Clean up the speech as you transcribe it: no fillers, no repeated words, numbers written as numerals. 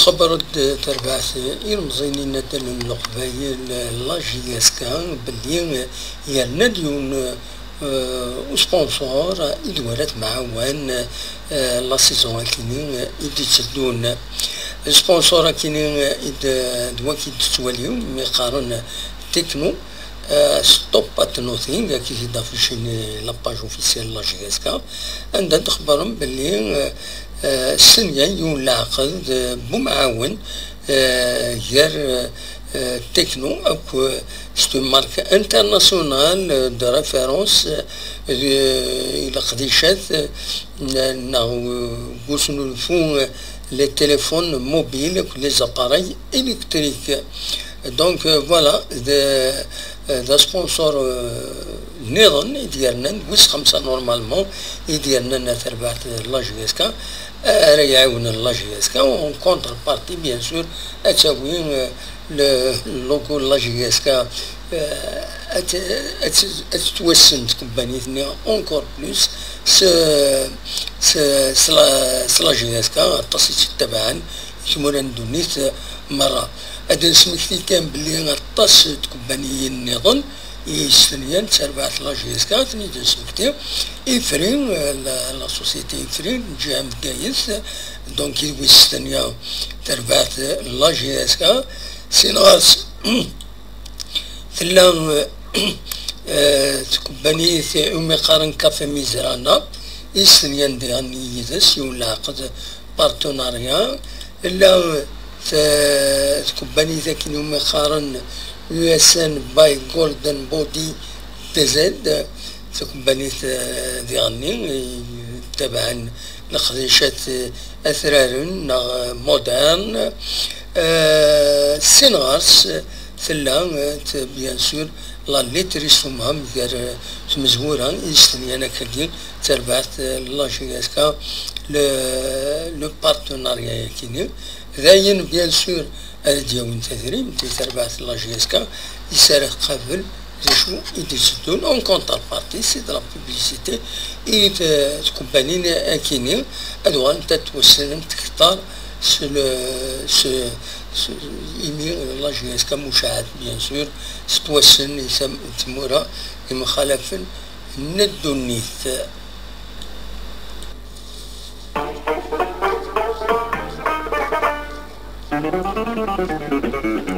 خبرت تربعت إلمزيني ندل القبايل لاجياسكا باللي يالنا ديون وسبونسور إدوالات معاون لا سيزون كيني إدي تسدون سبونسور كيني دواكي تتواليو ميقارن تكنو ستوب ات نوثينغ كي دافشيني لاباج اوفيسيال لاجياسكا عندها تخبرهم باللي السنية يولى عقد بمعاون غير تكنو او ستو مارك انترناسيونال دو ريفيرونس الى قديشات قوسنو الفون لي تليفون موبيل لي زاباراي الكتريك دونك فوالا دا سبونسور نظن ديالنا ويس خمسة نورمالمون ديالنا تربعت لاجياسكا راه يعاون لاجياسكا اون كونتر بارتي بيان سور اتاوي لوكو لاجياسكا اتوسن كومبانيتنا اونكور بلوس لاجياسكا تصيت تبعا كيما ندونيت مرة هذا سمكتي كان بلي غطاس كومبانيين النظام يستنيان تربعت لاجياسكا ثني سمكتي إفرين لا سوسيتي إفرين جا مكايس دونك يستنيا تربعت لاجياسكا سينغاس ثلا كومبانية أمي قارن كافي ميزرانا يستنيان ديالني يدس يولا عقد بارتناريا إلا كومباني ذاك اللي قارن يو اس ان باي جولدن بودي تزاد كومباني ديالني تبعا لخديشات اثرار مودرن سينغارس ثلا بيان سور لا ليتريس مهم غير مزهورة يستني انا كاين تربعت لاجياسكا لو بارتناريا كيني ذاين بيان سور دياون تدريب تربعت لاجياسكا يسارح قبل شو يديرون اون كونتر بارتي سي دو لا بوبليسيتي اي كومباني كيني ادوان تتوسن تختار سو إيمي لاجياسكا مشاهد بيان سور ستوسن يسمى تمورا مخالف ندونيث Thank you.